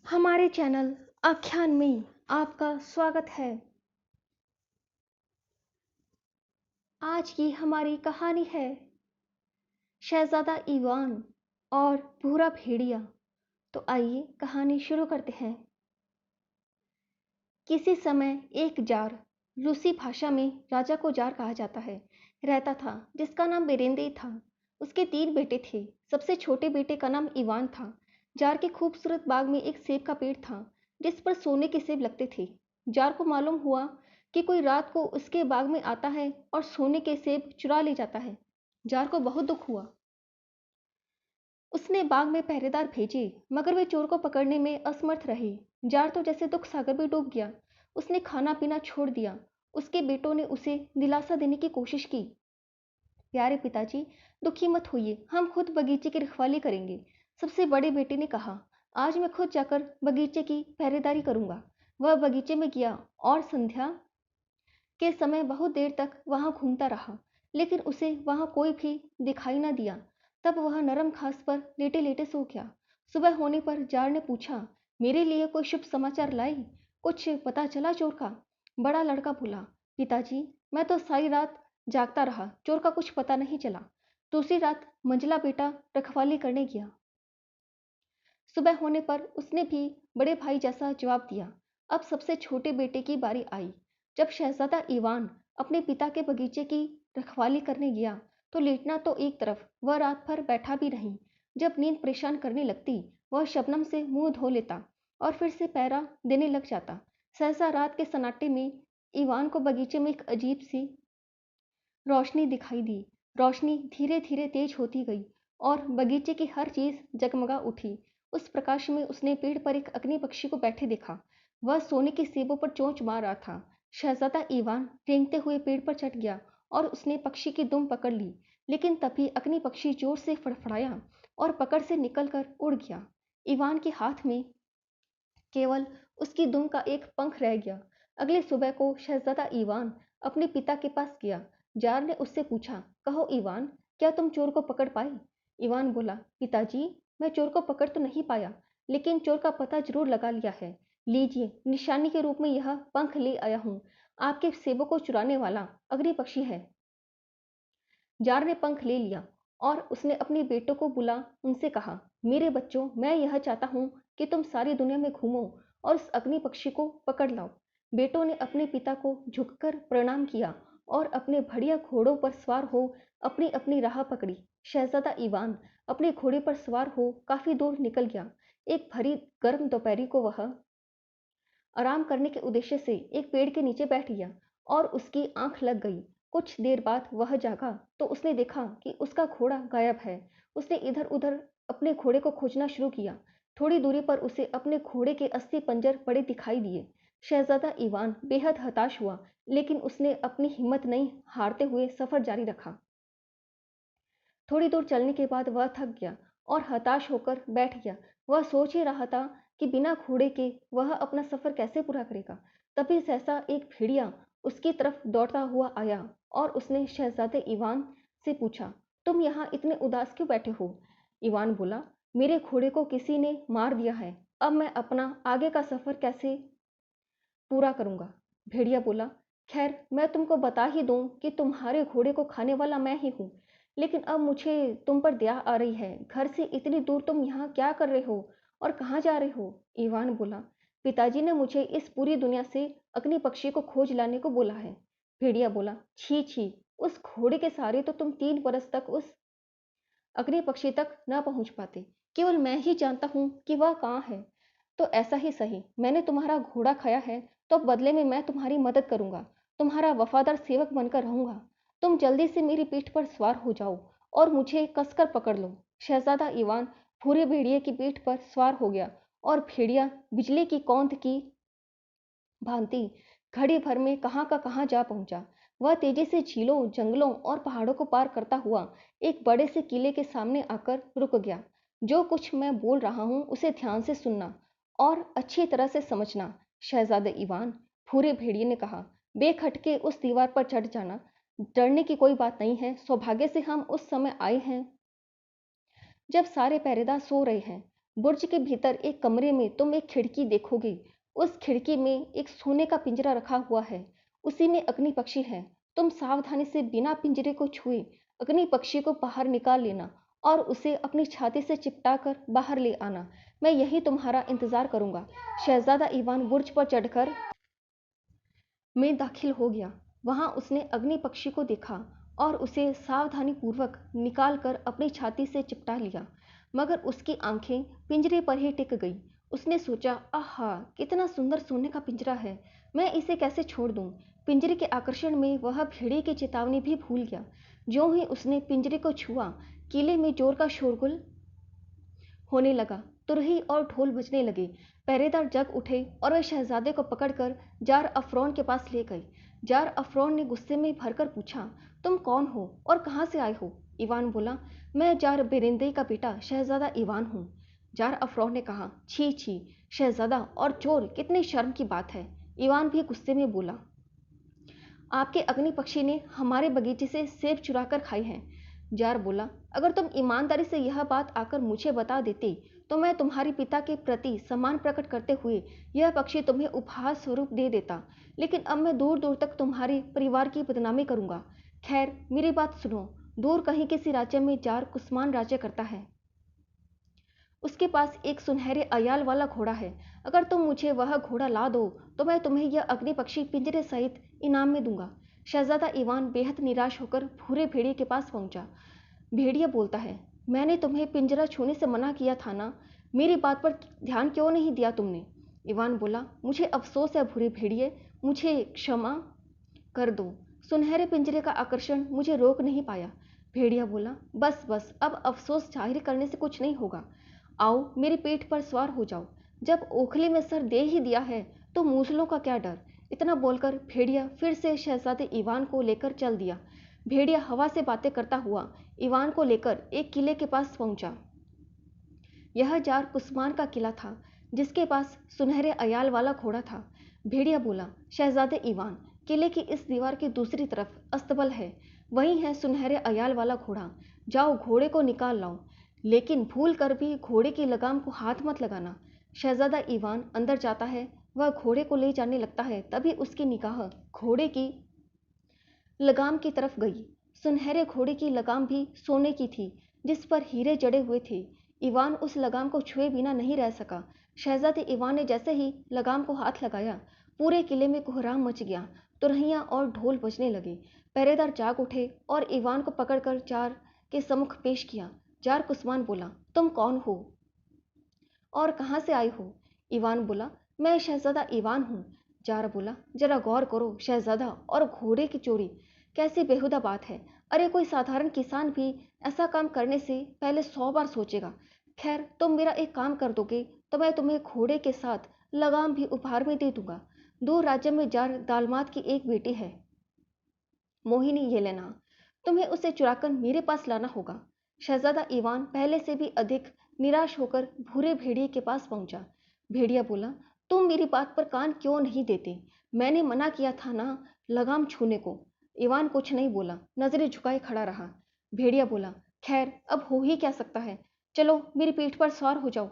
हमारे चैनल आख्यान में आपका स्वागत है। आज की हमारी कहानी है शहजादा इवान और भूरा भेड़िया। तो आइए कहानी शुरू करते हैं। किसी समय एक जार, रूसी भाषा में राजा को जार कहा जाता है, रहता था जिसका नाम बेरेंदे था। उसके 3 बेटे थे। सबसे छोटे बेटे का नाम इवान था। जार के खूबसूरत बाग में एक सेब का पेड़ था जिस पर सोने के सेब लगते थे। जार को मालूम हुआ कि कोई रात को उसके बाग में आता है और सोने के सेब चुरा ले जाता है। जार को बहुत दुख हुआ। उसने बाग में पहरेदार भेजे मगर वे चोर को पकड़ने में असमर्थ रहे। जार तो जैसे दुख सागर में डूब गया। उसने खाना पीना छोड़ दिया। उसके बेटों ने उसे दिलासा देने की कोशिश की। प्यारे पिताजी, दुखी मत होइए, हम खुद बगीचे की रखवाली करेंगे। सबसे बड़े बेटे ने कहा, आज मैं खुद जाकर बगीचे की पहरेदारी करूंगा। वह बगीचे में गया और संध्या के समय बहुत देर तक वहां घूमता रहा, लेकिन उसे वहां कोई भी दिखाई न दिया। तब वह नरम घास पर लेटे लेटे सो गया। सुबह होने पर जार ने पूछा, मेरे लिए कोई शुभ समाचार लाई? कुछ पता चला चोर का? बड़ा लड़का बोला, पिताजी, मैं तो सारी रात जागता रहा, चोर का कुछ पता नहीं चला। दूसरी रात मंझला बेटा रखवाली करने गया। सुबह होने पर उसने भी बड़े भाई जैसा जवाब दिया। अब सबसे छोटे बेटे की बारी आई। जब शहजादा इवान अपने पिता के बगीचे की रखवाली करने गया तो लेटना तो एक तरफ, वह रात भर बैठा भी नहीं। जब नींद परेशान करने लगती, वह शबनम से मुंह धो लेता और फिर से पैरा देने लग जाता। सहसा रात के सन्नाटे में इवान को बगीचे में एक अजीब सी रोशनी दिखाई दी। रोशनी धीरे धीरे तेज होती गई और बगीचे की हर चीज जगमगा उठी। उस प्रकाश में उसने पेड़ पर एक अग्नि पक्षी को बैठे देखा। वह सोने के सेबों पर चोंच मार रहा था। शहजादा ईवान रेंगते हुए पेड़ पर चढ़ गया और उसने पक्षी की दुम पकड़ ली, लेकिन तभी अग्नि पक्षी जोर से फड़फड़ाया और पकड़ से निकलकर उड़ गया। ईवान के हाथ में केवल उसकी दुम का एक पंख रह गया। अगली सुबह को शहजादा ईवान अपने पिता के पास गया। जार ने उससे पूछा, कहो ईवान, क्या तुम चोर को पकड़ पाए? ईवान बोला, पिताजी, मैं चोर को पकड़ तो नहीं पाया, लेकिन चोर का पता जरूर लगा लिया है। लीजिए, निशानी के रूप में यह पंख ले आया हूँ। आपके सेबों को चुराने वाला अग्नि पक्षी है। जार ने पंख ले लिया और उसने अपने बेटों को बुला उनसे कहा, मेरे बच्चों, मैं यह चाहता हूँ कि तुम सारी दुनिया में घूमो और उस अग्नि पक्षी को पकड़ लाओ। बेटों ने अपने पिता को झुककर प्रणाम किया और अपने बढ़िया घोड़ों पर सवार हो अपनी अपनी राह पकड़ी। शहजादा ईवान अपने घोड़े पर सवार हो काफी दूर निकल गया। एक भरी गर्म दोपहरी को वह आराम करने के उद्देश्य से एक पेड़ के नीचे बैठ गया और उसकी आंख लग गई। कुछ देर बाद वह जागा तो उसने देखा कि उसका घोड़ा गायब है। उसने इधर उधर अपने घोड़े को खोजना शुरू किया। थोड़ी दूरी पर उसे अपने घोड़े के 80 पंजर पड़े दिखाई दिए। शहजादा ईवान बेहद हताश हुआ, लेकिन उसने अपनी हिम्मत नहीं हारते हुए सफर जारी रखा। थोड़ी दूर चलने के बाद वह थक गया और हताश होकर बैठ गया। वह सोच ही रहा था कि बिना घोड़े के वह अपना सफर कैसे पूरा करेगा। तभी सहसा एक भेड़िया उसकी तरफ दौड़ता हुआ आया और उसने शहजादे इवान से पूछा, तुम यहाँ इतने उदास क्यों बैठे हो? इवान बोला, मेरे घोड़े को किसी ने मार दिया है। अब मैं अपना आगे का सफर कैसे पूरा करूंगा? भेड़िया बोला, खैर, मैं तुमको बता ही दूं कि तुम्हारे घोड़े को खाने वाला मैं ही हूँ, लेकिन अब मुझे तुम पर दया आ रही है। घर से इतनी दूर तुम यहाँ क्या कर रहे हो और कहाँ जा रहे हो? ईवान बोला, पिताजी ने मुझे इस पूरी दुनिया से अग्नि पक्षी को खोज लाने को बोला है। भेड़िया बोला, छी छी, उस घोड़े के सहारे तो तुम 3 बरस तक उस अग्नि पक्षी तक न पहुंच पाते। केवल मैं ही जानता हूँ कि वह कहाँ है। तो ऐसा ही सही, मैंने तुम्हारा घोड़ा खाया है, तो बदले में मैं तुम्हारी मदद करूंगा, तुम्हारा वफादार सेवक बनकर रहूंगा। तुम जल्दी से मेरी पीठ पर सवार हो जाओ और मुझे कसकर पकड़ लो। शहजादा ईवान भूरे भेड़िए की पीठ पर सवार हो गया और भेड़िया बिजली की कौंध की भांति घड़ी भर में कहाँ का कहाँ जा पहुंचा। वह तेजी से झीलों, जंगलों और पहाड़ों को पार करता हुआ एक बड़े से किले के सामने आकर रुक गया। जो कुछ मैं बोल रहा हूँ उसे ध्यान से सुनना और अच्छी तरह से समझना। शहजादे इवान, भूरे भेड़िए ने कहा, बेखटके उस दीवार पर चढ़ जाना। डरने की कोई बात नहीं है। सौभाग्य से हम उस समय आए हैं जब सारे पहरेदार सो रहे हैं। बुर्ज के भीतर एक कमरे में तुम एक खिड़की देखोगे। उस खिड़की में एक सोने का पिंजरा रखा हुआ है, उसी में अग्नि पक्षी है। तुम सावधानी से बिना पिंजरे को छुए अग्नि पक्षी को बाहर निकाल लेना और उसे अपनी छाती से चिपटा कर बाहर ले आना। मैं यही तुम्हारा इंतजार करूंगा। शहजादा ईवान बुर्ज पर चढ़कर में दाखिल हो गया। वहां उसने अग्नि पक्षी को देखा और उसे सावधानी पूर्वक निकाल कर अपनी छाती से चिपटा लिया, मगर उसकी आंखें पिंजरे पर ही टिक गई। उसने सोचा, आहा, कितना सुंदर सोने का पिंजरा है, मैं इसे कैसे छोड़ दूं। पिंजरे के आकर्षण में वह भेड़िए की चेतावनी भी भूल गया। ज्यों ही उसने पिंजरे को छुआ, किले में जोर का शोरगुल होने लगा। तुरही और ढोल बजने लगे। पहरेदार जग उठे और वे शहजादे को पकड़कर जार अफरोन के पास ले गए। जार अफरोन ने गुस्से में भरकर पूछा, तुम कौन हो और कहाँ से आए हो? ईवान बोला, मैं जार बेरिंदे का बेटा शहजादा ईवान हूँ। जार अफरोन ने कहा, छी छी, शहजादा और चोर, कितनी शर्म की बात है। ईवान भी गुस्से में बोला, आपके अग्नि पक्षी ने हमारे बगीचे से सेब चुरा कर खाई हैं। जार बोला, अगर तुम ईमानदारी से यह बात आकर मुझे बता देती तो मैं तुम्हारे पिता के प्रति सम्मान प्रकट करते हुए यह पक्षी तुम्हें उपहार स्वरूप दे देता, लेकिन अब मैं दूर दूर तक तुम्हारे परिवार की बदनामी करूंगा। खैर, मेरी बात सुनो। दूर कहीं किसी राज्य में जार कुस्मान राज्य करता है। उसके पास एक सुनहरे अयाल वाला घोड़ा है। अगर तुम मुझे वह घोड़ा ला दो तो मैं तुम्हें यह अग्नि पक्षी पिंजरे सहित इनाम में दूंगा। शहजादा ईवान बेहद निराश होकर भूरे भेड़िए के पास पहुंचा। भेड़िया बोलता है, मैंने तुम्हें पिंजरा छूने से मना किया था ना, मेरी बात पर ध्यान क्यों नहीं दिया तुमने? ईवान बोला, मुझे अफसोस है भूरे भेड़िए, मुझे क्षमा कर दो। सुनहरे पिंजरे का आकर्षण मुझे रोक नहीं पाया। भेड़िया बोला, बस बस, अब अफसोस जाहिर करने से कुछ नहीं होगा। आओ, मेरी पीठ पर सवार हो जाओ। जब ओखली में सर दे ही दिया है तो मूसलों का क्या डर। इतना बोलकर भेड़िया फिर से शहजादे ईवान को लेकर चल दिया। भेड़िया हवा से बातें करता हुआ ईवान को लेकर एक किले के पास पहुंचा। यह जार कुस्मान का किला था, जिसके पास सुनहरे अयाल वाला घोड़ा था। भेड़िया बोला, शहजादे ईवान, किले की इस दीवार की दूसरी तरफ अस्तबल है, वही है सुनहरे अयाल वाला घोड़ा। जाओ, घोड़े को निकाल लाओ, लेकिन भूल कर भी घोड़े की लगाम को हाथ मत लगाना। शहजादा ईवान अंदर जाता है, वह घोड़े को ले जाने लगता है, तभी उसकी निगाह घोड़े की लगाम की तरफ गई। सुनहरे घोड़े की लगाम भी सोने की थी, जिस पर हीरे जड़े हुए थे। ईवान उस लगाम को छुए बिना नहीं रह सका। शहजादे ईवान ने जैसे ही लगाम को हाथ लगाया, पूरे किले में कोहराम मच गया। तुरहियां और ढोल बजने लगे। पहरेदार जाग उठे और ईवान को पकड़कर जार के सम्मुख पेश किया। जार कुस्मान बोला, तुम कौन हो और कहाँ से आए हो? ईवान बोला, मैं शहजादा ईवान हूँ। जार बोला, जरा गौर करो शहजादा, और घोड़े की चोरी, कैसी बेहुदा बात है। अरे, कोई साधारण किसान भी ऐसा काम करने से पहले 100 बार सोचेगा। खैर, तुम मेरा एक काम कर दोगे तो मैं तुम्हें घोड़े के साथ लगाम भी उपहार में दे दूंगा। दूर राज्य में जार दालमात की एक बेटी है, मोहिनी येलेना, तुम्हें उसे चुराकर मेरे पास लाना होगा। शहजादा ईवान पहले से भी अधिक निराश होकर भूरे भेड़िए के पास पहुंचा। भेड़िया बोला, तुम मेरी बात पर कान क्यों नहीं देते? मैंने मना किया था ना लगाम छूने को। ईवान कुछ नहीं बोला, नजरें झुकाए खड़ा रहा। भेड़िया बोला, खैर, अब हो ही क्या सकता है, चलो मेरी पीठ पर सवार हो जाओ।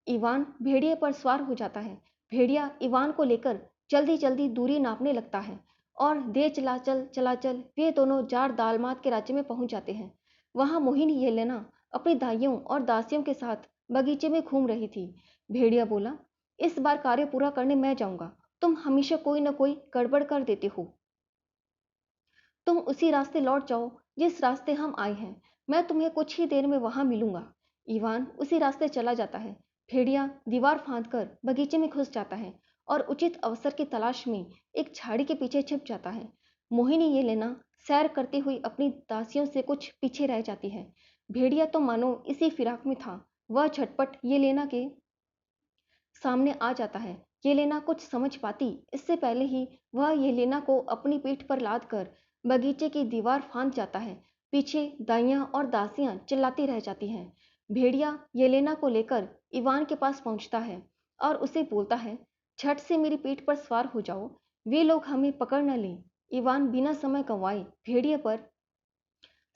ईवान भेड़िए पर सवार हो जाता है। भेड़िया ईवान को लेकर जल्दी जल्दी दूरी नापने लगता है और दे चलाचल वे दोनों जार दालमात के राज्य में पहुंच जाते हैं। वहां मोहिनी येलेना अपनी दाइयों और दासियों के साथ बगीचे में घूम रही थी। भेड़िया बोला, इस बार कार्य पूरा करने मैं जाऊंगा, तुम हमेशा कोई न कोई गड़बड़ कर देते हो। तुम उसी रास्ते लौट जाओ जिस रास्ते हम आए हैं, मैं तुम्हें कुछ ही देर में वहां मिलूंगा। ईवान उसी रास्ते चला जाता है। भेड़िया दीवार फांदकर बगीचे में घुस जाता है और उचित अवसर की तलाश में एक झाड़ी के पीछे छिप जाता है। मोहिनी ये लेना सैर करती हुई अपनी दासियों से कुछ पीछे रह जाती है। भेड़िया तो मानो इसी फिराक में था। वह झटपट ये लेना के सामने आ जाता है। येलेना कुछ समझ पाती इससे पहले ही वह येलेना को अपनी पीठ पर लाद कर बगीचे की दीवार फांद जाता है। पीछे दाइयां और दासियां चिल्लाती रह जाती हैं। भेड़िया येलेना को लेकर इवान के पास पहुंचता है और उसे बोलता है, झट से मेरी पीठ पर सवार हो जाओ, वे लोग हमें पकड़ न लें। इवान बिना समय गंवाए भेड़िए पर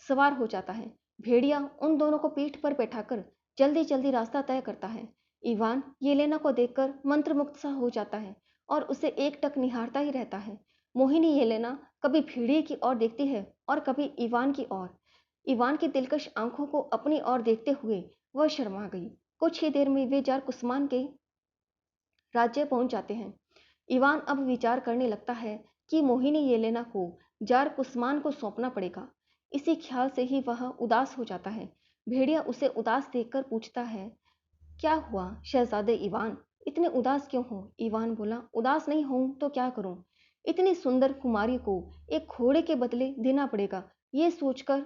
सवार हो जाता है। भेड़िया उन दोनों को पीठ पर बैठाकर जल्दी जल्दी रास्ता तय करता है। इवान येलेना को देखकर मंत्रमुग्ध सा हो जाता है और उसे एकटक निहारता ही रहता है। मोहिनी येलेना कभी भेड़िए की ओर देखती है और कभी इवान की ओर। इवान की दिलकश आंखों को अपनी ओर देखते हुए वह शर्मा गई। कुछ ही देर में वे जार कुस्मान के राज्य पहुंच जाते हैं। इवान अब विचार करने लगता है कि मोहिनी येलेना को जार कुस्मान को सौंपना पड़ेगा। इसी ख्याल से ही वह उदास हो जाता है। भेड़िया उसे उदास देखकर पूछता है, क्या हुआ शहजादे इवान, इतने उदास क्यों हो? इवान बोला, उदास नहीं हूं तो क्या करूं, इतनी सुंदर कुमारी को एक घोड़े के बदले देना पड़ेगा, ये सोचकर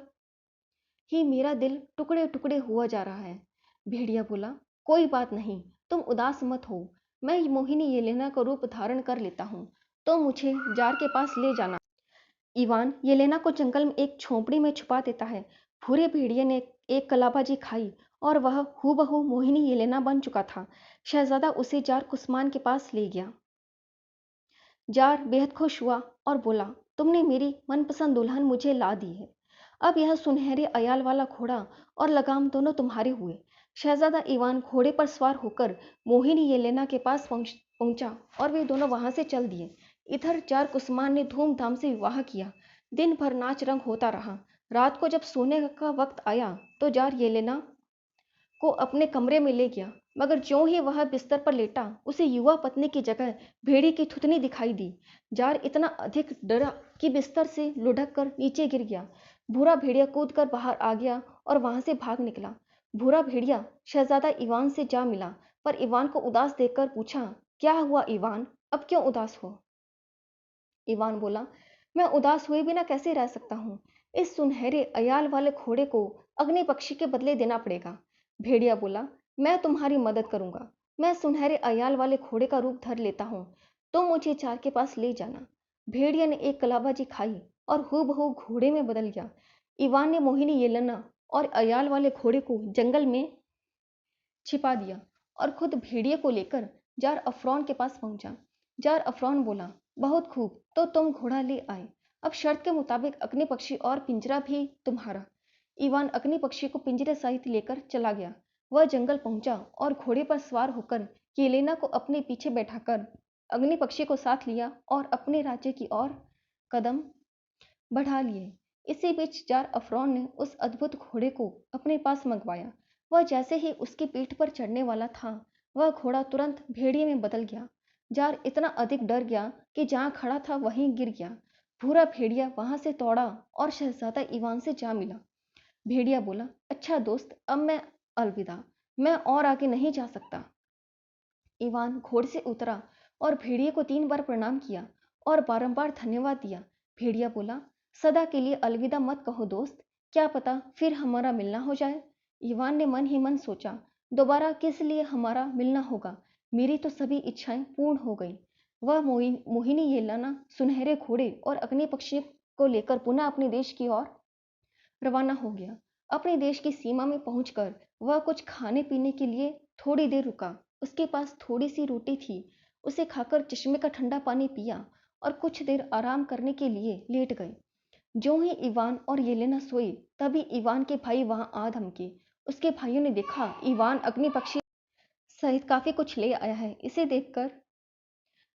ही मेरा दिल टुकड़े टुकड़े हुआ जा रहा है। भेड़िया बोला, कोई बात नहीं, तुम उदास मत हो, मैं मोहिनी येलेना का रूप धारण कर लेता हूँ, तो मुझे जार के पास ले जाना। इवान येलेना को जंगल में एक झोंपड़ी में छुपा देता है। भूरे भेड़िए ने एक कलाबाजी खाई और वह हूबहू मोहिनी येलेना बन चुका था। शहजादा उसे जार कुस्मान के पास ले गया। जार बेहद खुश हुआ और बोला, तुमने मेरी मनपसंद दुल्हन मुझे ला दी है। अब यह सुनहरे अयाल वाला घोड़ा और लगाम दोनों तुम्हारे हुए। शहजादा इवान घोड़े पर सवार होकर मोहिनी येलेना के पास पहुंचा और वे दोनों वहां से चल दिए। इधर जार कुस्मान ने धूमधाम से विवाह किया। दिन भर नाच रंग होता रहा। रात को जब सोने का वक्त आया तो जार येलेना को अपने कमरे में ले गया, मगर ज्यों ही वह बिस्तर पर लेटा उसे युवा पत्नी की जगह भेड़ी की थुतनी दिखाई दी। जार इतना अधिक डरा कि बिस्तर से लुढ़क कर नीचे गिर गया। भूरा भेड़िया कूद कर बाहर आ गया और वहां से भाग निकला। भूरा भेड़िया शहजादा इवान से जा मिला, पर इवान को उदास देखकर पूछा, क्या हुआ इवान, अब क्यों उदास हो? इवान बोला, मैं उदास हुए बिना कैसे रह सकता हूँ, इस सुनहरे अयाल वाले घोड़े को अग्नि पक्षी के बदले देना पड़ेगा। भेड़िया बोला, मैं तुम्हारी मदद करूंगा, मैं सुनहरे अयाल वाले घोड़े का रूप धर लेता हूँ, तो मुझे जार के पास ले जाना। भेड़िया ने एक कलाबाजी खाई और हूबहू घोड़े में बदल गया। इवान ने मोहिनी येलेना और अयाल वाले घोड़े को जंगल में छिपा दिया और खुद भेड़िए को लेकर जार अफरोन के पास पहुंचा। जार अफरोन बोला, बहुत खूब, तो तुम घोड़ा ले आए, अब शर्त के मुताबिक अग्नि पक्षी और पिंजरा भी तुम्हारा। इवान अग्नि पक्षी को पिंजरे सहित लेकर चला गया। वह जंगल पहुंचा और घोड़े पर सवार होकर येलेना को अपने पीछे बैठाकर अग्नि पक्षी को साथ लिया और अपने राज्य की ओर कदम बढ़ा लिए। इसी बीच जार अफरोन ने उस अद्भुत घोड़े को अपने पास मंगवाया। वह जैसे ही उसकी पीठ पर चढ़ने वाला था, वह घोड़ा तुरंत भेड़िए में बदल गया। जार इतना अधिक डर गया कि जहां खड़ा था वहीं गिर गया। भूरा भेड़िया वहां से दौड़ा और शहजादा इवान से जा मिला। भेड़िया बोला, अच्छा दोस्त, अब मैं अलविदा, मैं और आगे नहीं जा सकता। इवान घोड़े से उतरा और भेड़िए को 3 बार प्रणाम किया और बारंबार धन्यवाद दिया। भेड़िया बोला, सदा के लिए अलविदा मत कहो दोस्त, क्या पता फिर हमारा मिलना हो जाए। इवान ने मन ही मन सोचा, दोबारा किस लिए हमारा मिलना होगा, मेरी तो सभी इच्छाएं पूर्ण हो गई। वह मोहिनी येलेना सुनहरे घोड़े और अग्नि पक्षी को लेकर पुनः अपने देश की ओर रवाना हो गया। अपने देश की सीमा में पहुंचकर वह कुछ खाने पीने के लिए थोड़ी देर रुका। उसके पास थोड़ी सी रोटी थी। उसे खाकर चश्मे का ठंडा पानी पिया और कुछ देर आराम करने के लिए लेट गए। ज्यों ही इवान और येलेना सोए, तभी इवान के भाई वहां आ धमके। उसके भाइयों ने देखा इवान अग्नि पक्षी सहित काफी कुछ ले आया है। इसे देखकर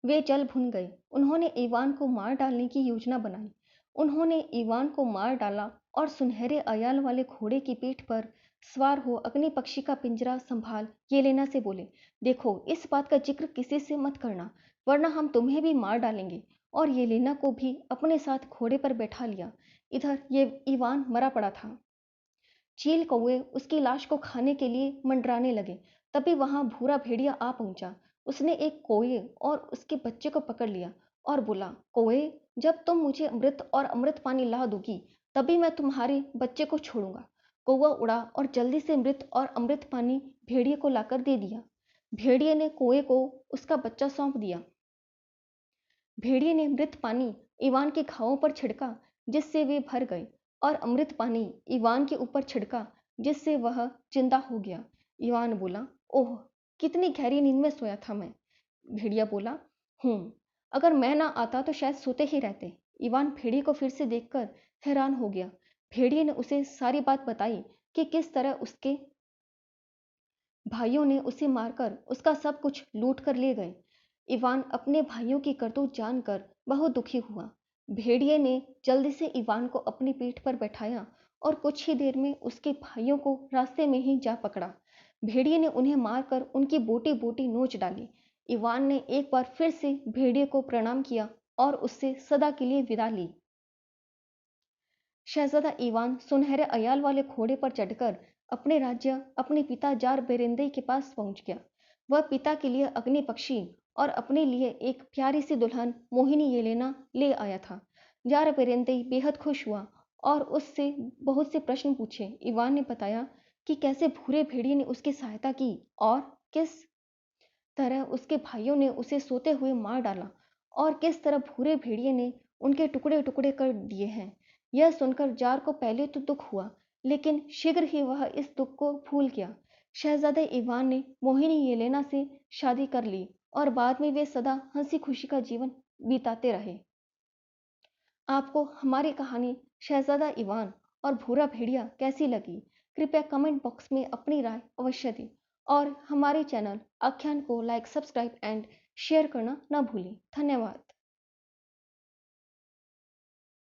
वे जल भुन गए। उन्होंने इवान को मार डालने की योजना बनाई। उन्होंने इवान को मार डाला और सुनहरे अयाल वाले घोड़े की पीठ पर सवार हो अग्नि पक्षी का पिंजरा संभाल येलेना से बोले, देखो इस बात का जिक्र किसी से मत करना, वरना हम तुम्हें भी मार डालेंगे। और येलेना को भी अपने साथ घोड़े पर बैठा लिया। इधर ये इवान मरा पड़ा था। चील कौवे उसकी लाश को खाने के लिए मंडराने लगे। तभी वहां भूरा भेड़िया आ पहुंचा। उसने एक कौवे और उसके बच्चे को पकड़ लिया और बोला, कौवे, जब तुम मुझे अमृत और अमृत पानी ला दोगी, तभी मैं तुम्हारे बच्चे को छोड़ूंगा। कौवा उड़ा और जल्दी से मृत और अमृत पानी भेड़िए को लाकर दे दिया। भेड़िए ने कौवे को उसका बच्चा सौंप दिया। भेड़िए ने मृत पानी इवान के घावों पर छिड़का, जिससे वे भर गए, और अमृत पानी इवान के ऊपर छिड़का, जिससे वह जिंदा हो गया। इवान बोला, ओह, कितनी गहरी नींद में सोया था मैं। भेड़िया बोला, अगर मैं ना आता तो शायद सोते ही रहते। इवान भेड़िए को फिर से देखकर हैरान हो गया। भेड़िए ने उसे सारी बात बताई कि किस तरह उसके भाइयों ने उसे मारकर उसका सब कुछ लूट कर ले गए। इवान अपने भाइयों की करतूत जानकर बहुत दुखी हुआ। भेड़िए ने जल्दी से इवान को अपनी पीठ पर बैठाया और कुछ ही देर में उसके भाइयों को रास्ते में ही जा पकड़ा। भेड़िए ने उन्हें मारकर उनकी बोटी बोटी नोच डाली। इवान ने एक बार फिर से भेड़िए को प्रणाम किया और उससे सदा के लिए विदा ली। शहजादा ईवान सुनहरे अयाल वाले घोड़े पर चढ़कर अपने राज्य अपने पिता जार बेरेंदे के पास पहुंच गया। वह पिता के लिए अग्नि पक्षी और अपने लिए एक प्यारी सी दुल्हन मोहिनी येलेना ले आया था। जार बेरेंदे बेहद खुश हुआ और उससे बहुत से प्रश्न पूछे। इवान ने बताया कि कैसे भूरे भेड़िए ने उसकी सहायता की और किस तरह उसके भाइयों ने उसे सोते हुए मार डाला और किस तरह भूरे भेड़िए ने उनके टुकड़े टुकड़े कर दिए हैं। यह सुनकर जार को पहले तो दुख हुआ, लेकिन शीघ्र ही वह इस दुख को भूल गया। शहजादे इवान ने मोहिनी येलेना से शादी कर ली और बाद में वे सदा हंसी खुशी का जीवन बिताते रहे। आपको हमारी कहानी शहजादा इवान और भूरा भेड़िया कैसी लगी? कृपया कमेंट बॉक्स में अपनी राय अवश्य दें और हमारे चैनल आख्यान को लाइक, सब्सक्राइब एंड शेयर करना न भूलें। धन्यवाद।